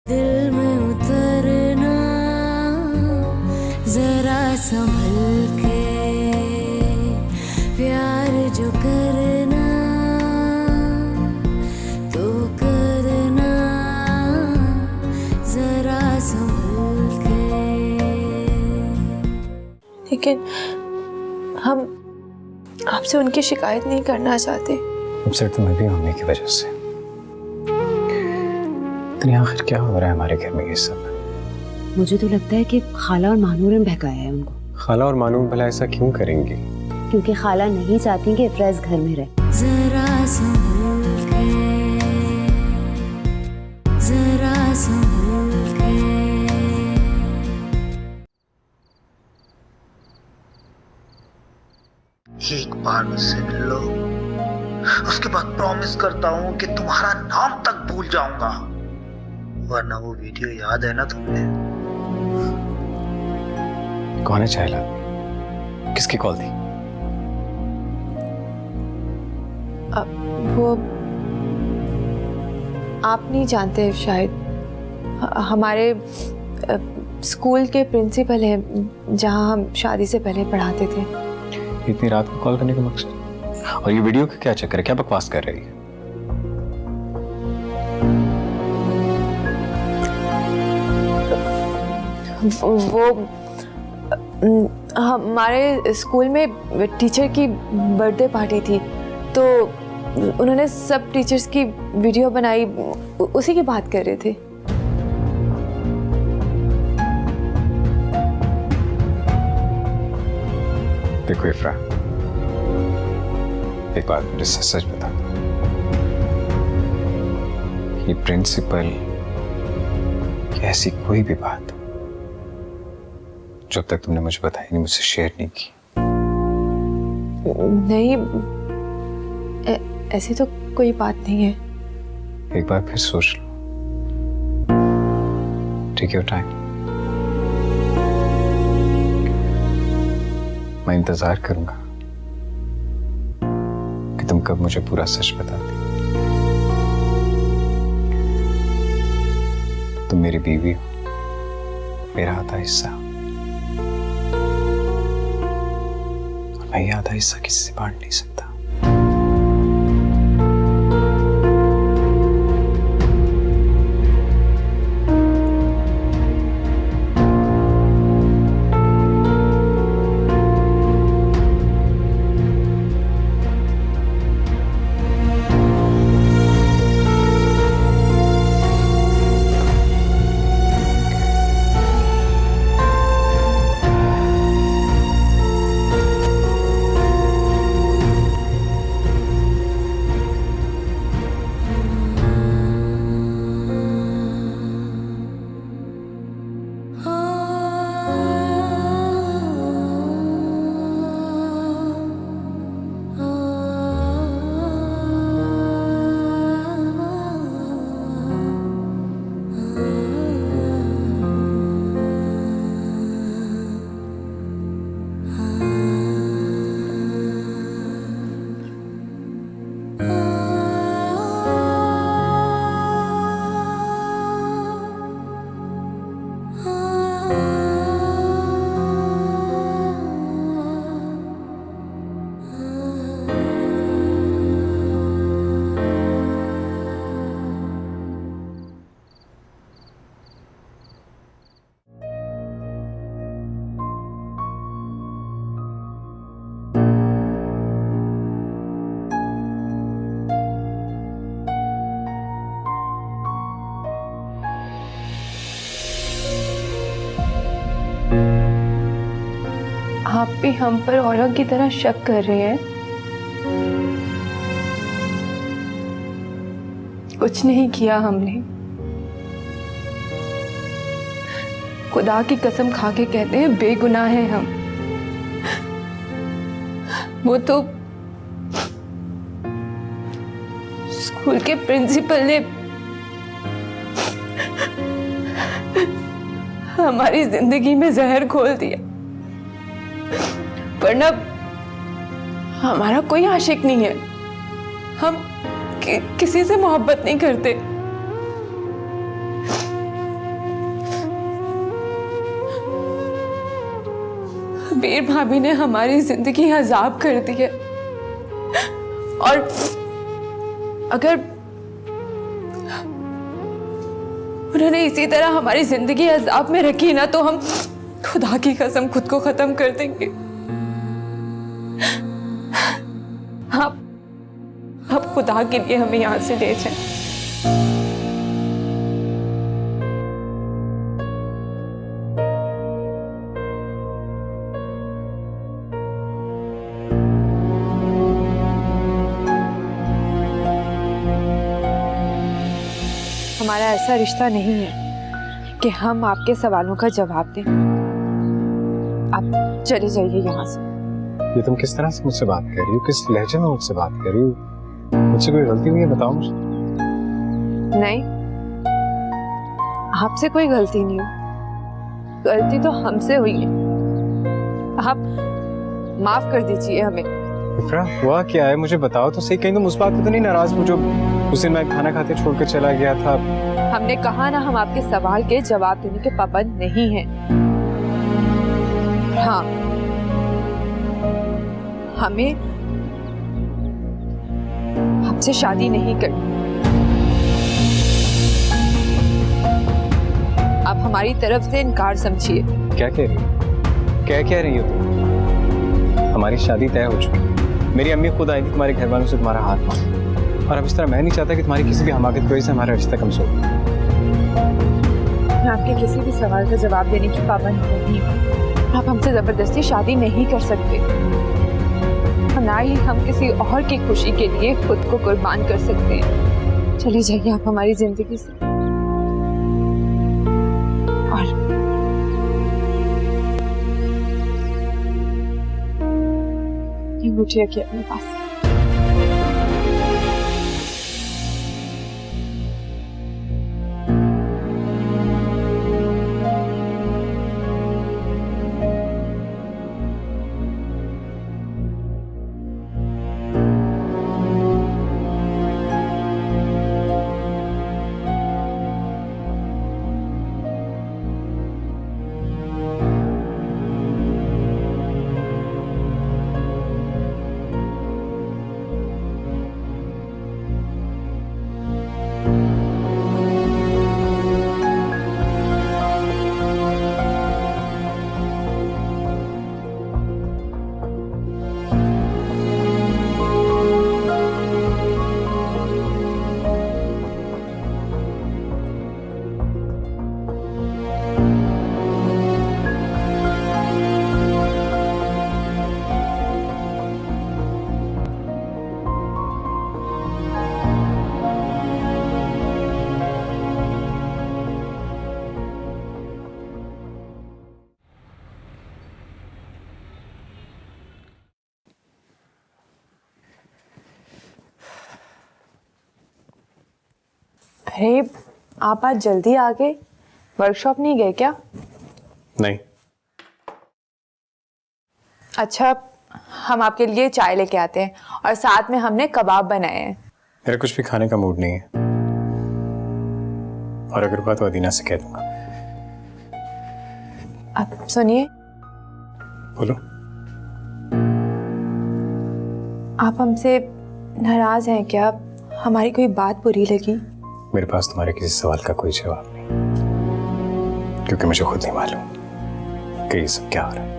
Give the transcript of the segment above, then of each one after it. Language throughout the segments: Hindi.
दिल में उतरना जरा संभल के, प्यार जो करना तो करना जरा संभल के। लेकिन हम आपसे उनकी शिकायत नहीं करना चाहते। अपसेट तो मैं भी मम्मी की वजह से। लेकिन आखिर क्या हो रहा है हमारे घर में ये सब? मुझे तो लगता है कि खाला और मानूर ने बहकाया है उनको। खाला और मानूर भला ऐसा क्यों करेंगी? क्योंकि खाला नहीं चाहती कि इफ्राज घर में रहे। जरा संभल के, जरा संभल के। एक बार मुझसे मिल लो, उसके बाद प्रॉमिस करता हूँ कि तुम्हारा नाम तक भूल जाऊंगा। वरना वो वीडियो याद है ना तुम्हें? कौन है चाहला? किसकी कॉल थी? वो आप नहीं जानते शायद। हमारे स्कूल के प्रिंसिपल हैं जहां हम शादी से पहले पढ़ाते थे। इतनी रात को कॉल करने का मकसद? और ये वीडियो का क्या चक्कर है? क्या बकवास कर रही है? वो हमारे स्कूल में टीचर की बर्थडे पार्टी थी, तो उन्होंने सब टीचर्स की वीडियो बनाई, उसी की बात कर रहे थे। देखो इफ्रा, एक बात मुझे सच बता दो, ये प्रिंसिपल ऐसी कोई भी बात जब तक तुमने मुझे बताई नहीं, मुझसे शेयर नहीं की। नहीं, ऐसी तो कोई बात नहीं है। एक बार फिर सोच लो। Take your time. मैं इंतजार करूंगा कि तुम कब मुझे पूरा सच बताती। तुम मेरी बीवी हो, मेरा आधा हिस्सा, और मैं ये आधा हिस्सा किसी से बांट नहीं सकता। आप भी हम पर औरों की तरह शक कर रहे हैं? कुछ नहीं किया हमने। खुदा की कसम खा के कहते हैं बेगुनाह हैं हम। वो तो स्कूल के प्रिंसिपल ने हमारी जिंदगी में जहर घोल दिया, वरना हमारा कोई आशिक नहीं है। हम किसी से मोहब्बत नहीं करते। वीर भाभी ने हमारी जिंदगी अजाब कर दी है, और अगर उन्होंने इसी तरह हमारी जिंदगी अजाब में रखी ना, तो हम खुदा की कसम खुद को खत्म कर देंगे। आप खुदा के लिए हमें यहाँ से ले जाएं। हमारा ऐसा रिश्ता नहीं है कि हम आपके सवालों का जवाब दें। आप चले जाइए यहाँ से। ये तुम किस तरह से मुझसे बात कर रही हो? किस लहजे में मुझसे बात कर रही हो? मुझसे कोई गलती नहीं है, बताओ मुझे। नहीं, आपसे कोई गलती नहीं हुई, गलती तो हमसे हुई है। आप माफ कर दीजिए हमें। इफ्रा, हुआ क्या है मुझे बताओ तो सही। कहीं तुम उस बात पे तो नहीं नाराज हो जो उस दिन मैं खाना खाते छोड़ कर चला गया था? हमने कहा ना, हम आपके सवाल के जवाब देने के पाबंद नहीं हैं। हाँ, हमें आपसे शादी नहीं करनी। आप हमारी तरफ से इनकार समझिए। क्या कह रही हो? क्या कह रही हो तुम? हमारी शादी तय हो चुकी है। मेरी अम्मी खुद आई थी तुम्हारे घर वालों से तुम्हारा हाथ मांगा, और अब इस तरह मैं नहीं चाहता कि तुम्हारी किसी भी हमाकत की वजह से हमारा रिश्ता कमजोर हो। मैं आपके किसी भी सवाल का जवाब देने की पाबंद नहीं हूँ। आप हमसे जबरदस्ती शादी नहीं कर सकते, और ना ही हम किसी और की खुशी के लिए खुद को कुर्बान कर सकते हैं। चले जाइए आप हमारी जिंदगी से, और ये मुझे रखिए अपने पास। अरे, आप आज जल्दी आ गए। वर्कशॉप नहीं गए क्या? नहीं। अच्छा, हम आपके लिए चाय लेके आते हैं, और साथ में हमने कबाब बनाए हैं। मेरा कुछ भी खाने का मूड नहीं है, और अगर हुआ तो अदीना से कह दूंगा। आप सुनिए। बोलो। आप हमसे नाराज हैं क्या? हमारी कोई बात बुरी लगी? मेरे पास तुम्हारे किसी सवाल का कोई जवाब नहीं, क्योंकि मुझे खुद नहीं मालूम कि ये सब क्या हो रहा है।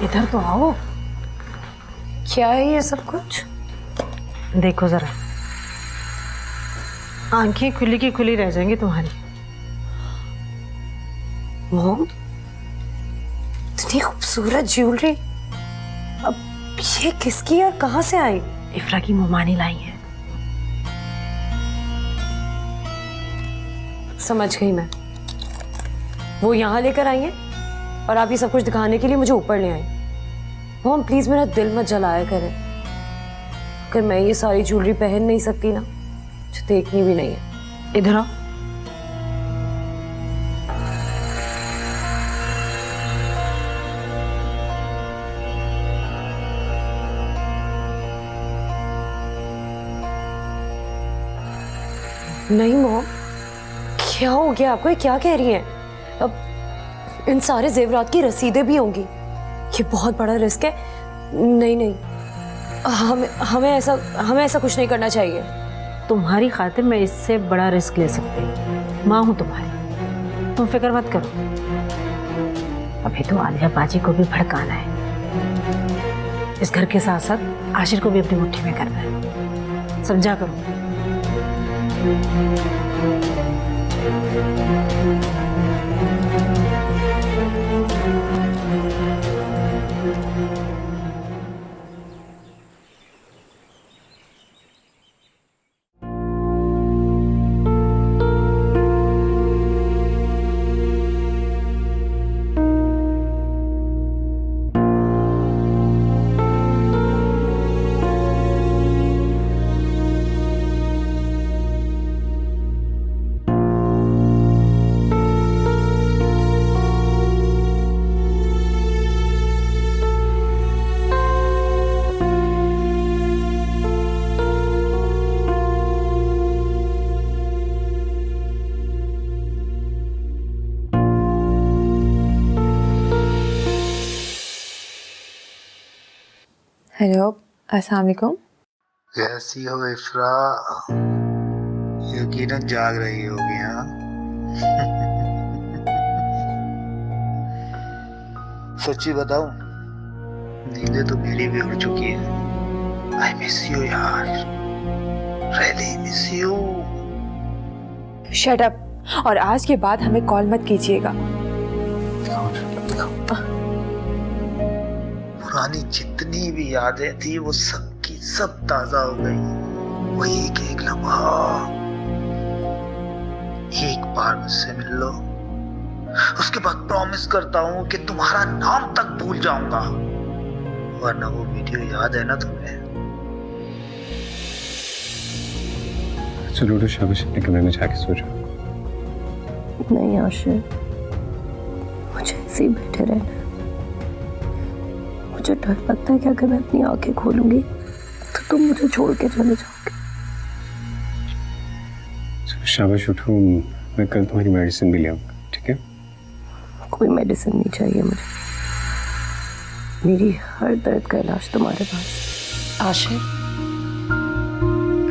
इधर तो आओ। क्या है ये सब कुछ? देखो जरा, आंखें खुली की खुली रह जाएंगी तुम्हारी। मॉम, इतनी खूबसूरत ज्वेलरी, अब ये किसकी और कहाँ से आई? इफ्रा की मोमानी लाई है। समझ गई मैं, वो यहाँ लेकर आई है और आप ये सब कुछ दिखाने के लिए मुझे ऊपर ले आई। मॉम प्लीज मेरा दिल मत जलाया करें। अगर मैं ये सारी ज्वेलरी पहन नहीं सकती ना, मुझे देखनी भी नहीं है। इधर आओ। नहीं मॉम, क्या हो गया आपको? ये क्या कह रही हैं? अब इन सारे जेवरात की रसीदें भी होंगी, ये बहुत बड़ा रिस्क है। नहीं नहीं, हमें ऐसा कुछ नहीं करना चाहिए। तुम्हारी खातिर मैं इससे बड़ा रिस्क ले सकती हूँ। माँ हूँ तुम्हारी, तुम फिक्र मत करो। अभी तो आलिया बाजी को भी भड़काना है, इस घर के साथ साथ आशिर को भी अपनी मुट्ठी में करना है। समझा करो। हेलो, अस्सलाम वालेकुम। कैसी हो इफ्रा? यकीनन जाग रही होगी हाँ? सच्ची बताऊं, नींदें तो मेरी भी उड़ चुकी है। आई मिस यू यार, really miss you. Shut up, और आज के बाद हमें कॉल मत कीजिएगा। पुरानी जितनी भी यादें थी वो सब की सब ताजा हो गई। वो एक एक लम्हा, एक बार मुझसे मिल लो, उसके बाद प्रॉमिस करता हूँ कि तुम्हारा नाम तक भूल जाऊंगा। वरना वो वीडियो याद है ना तुम्हें? चलो तो शाबाश, अपने कमरे में जाके सो जाओ। नहीं आशिर, मुझे ऐसे ही बैठे रहना है। मुझे डर लगता है कि अगर मैं अपनी आंखें खोलूंगी तो तुम मुझे छोड़ के चले जाओगे। शाबाश उठो, मैं कल तुम्हारी मेडिसिन भी ले आऊंगा, ठीक है? कोई मेडिसिन नहीं चाहिए मुझे, मेरी हर दर्द का इलाज तुम्हारे पास। आशिर,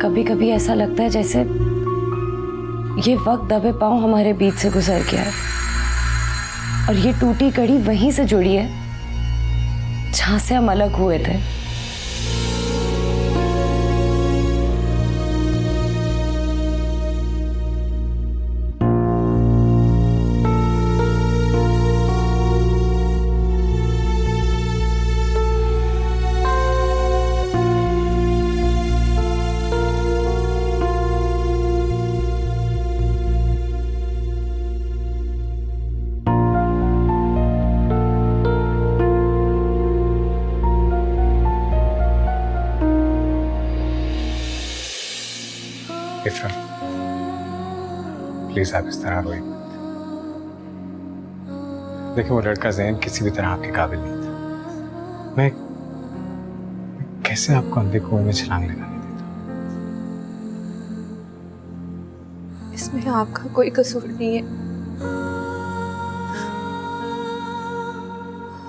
कभी कभी ऐसा लगता है जैसे ये वक्त दबे पांव हमारे बीच से गुजर गया है और ये टूटी कड़ी वहीं से जुड़ी है जहां से हम अलग हुए थे। इफ्रा, प्लीज आप इस तरह रोइए मत। देखिए, वो लड़का ज़ैन किसी भी तरह आपके काबिल नहीं था। मैं कैसे आपको अंधे कुएं में छलांग लगाने देता? इसमें आपका कोई कसूर नहीं है।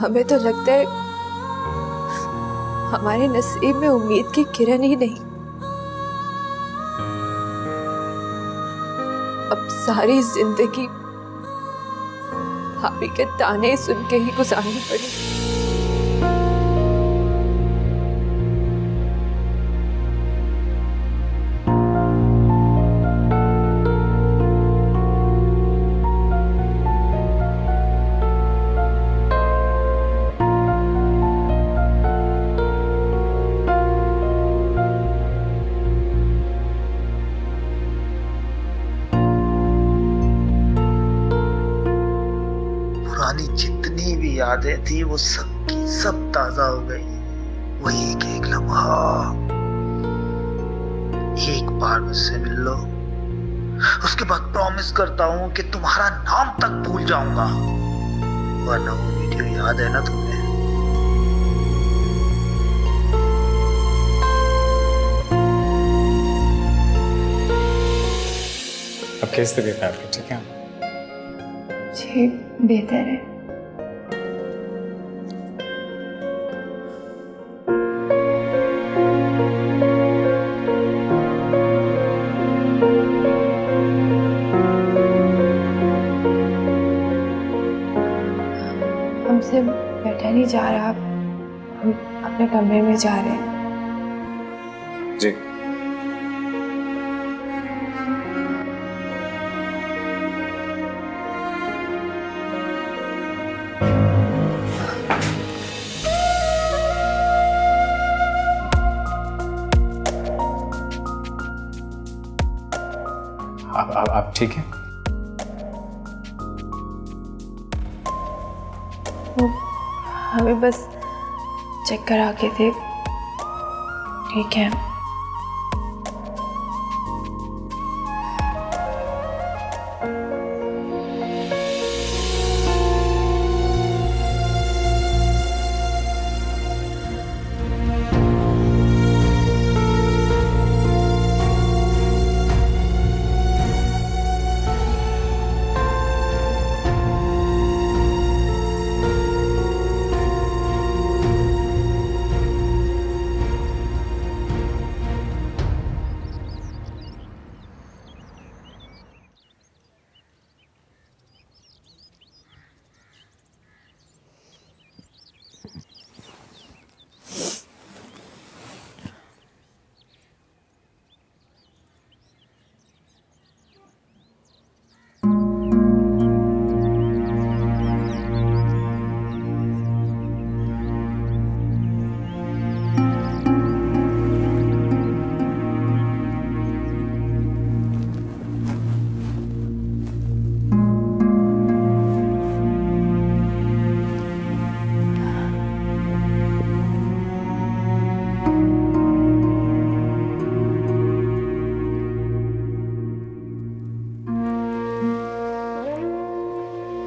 हमें तो लगता है हमारे नसीब में उम्मीद की किरण ही नहीं। अब सारी जिंदगी भाभी के ताने सुन के ही गुजारनी पड़ी। पुरानी जितनी भी यादें थी वो सब की सब ताजा हो गई। वो एक एक लम्हा, एक बार मुझसे मिल लो, उसके बाद प्रॉमिस करता हूँ कि तुम्हारा नाम तक भूल जाऊंगा। वरना वो वीडियो याद है ना तुम्हें? अब कैसे तबीयत है आपकी? ठीक है? जी बेहतर है। हमसे बैठा नहीं जा रहा, हम अपने कमरे में जा रहे हैं। जी। आप ठीक हैं? हमें बस चेक करा के थे, ठीक है।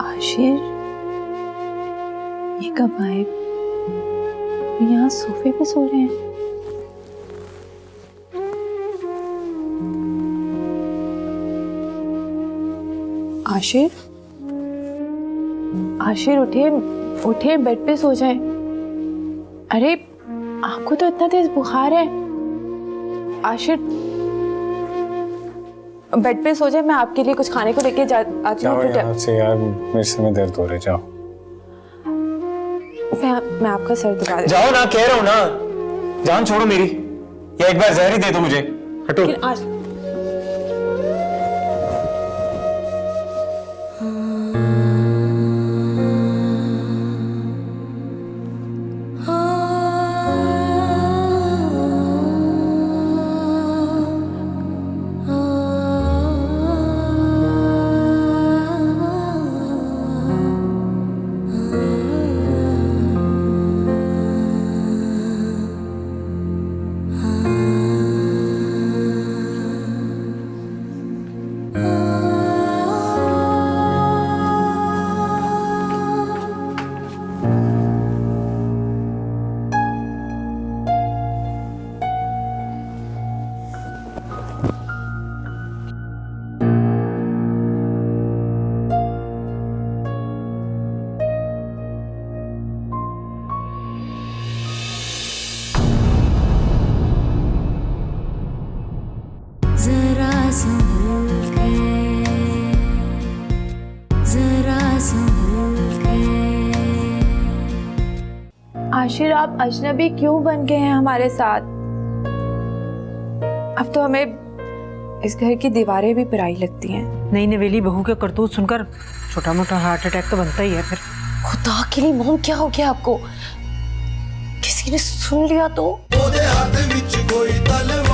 आशिर, ये कब आए? यहाँ सोफे पे सो रहे हैं। आशिर, आशिर उठे उठे, बेड पे सो जाए। अरे आपको तो इतना तेज बुखार है। आशिर बेड पे सो जाए, मैं आपके लिए कुछ खाने को लेके आती हूँ। यहाँ से यार, मेरे सर में दर्द हो रहा है। जाओ। मैं आपका सर दुखा देती जाओ ना, कह रहा हूँ ना। जान छोड़ो मेरी, या एक बार जहर ही दे दो मुझे। हटो। जरा संभल के, जरा संभल के। आशिर, आप अजनबी क्यों बन गए हैं हमारे साथ? अब तो हमें इस घर की दीवारें भी पराई लगती हैं। नई नवेली बहू के करतूत सुनकर छोटा मोटा हार्ट अटैक तो बनता ही है। फिर खुदा के लिए मोम, क्या हो गया आपको? किसी ने सुन लिया तो? हाथ विच कोई तलवार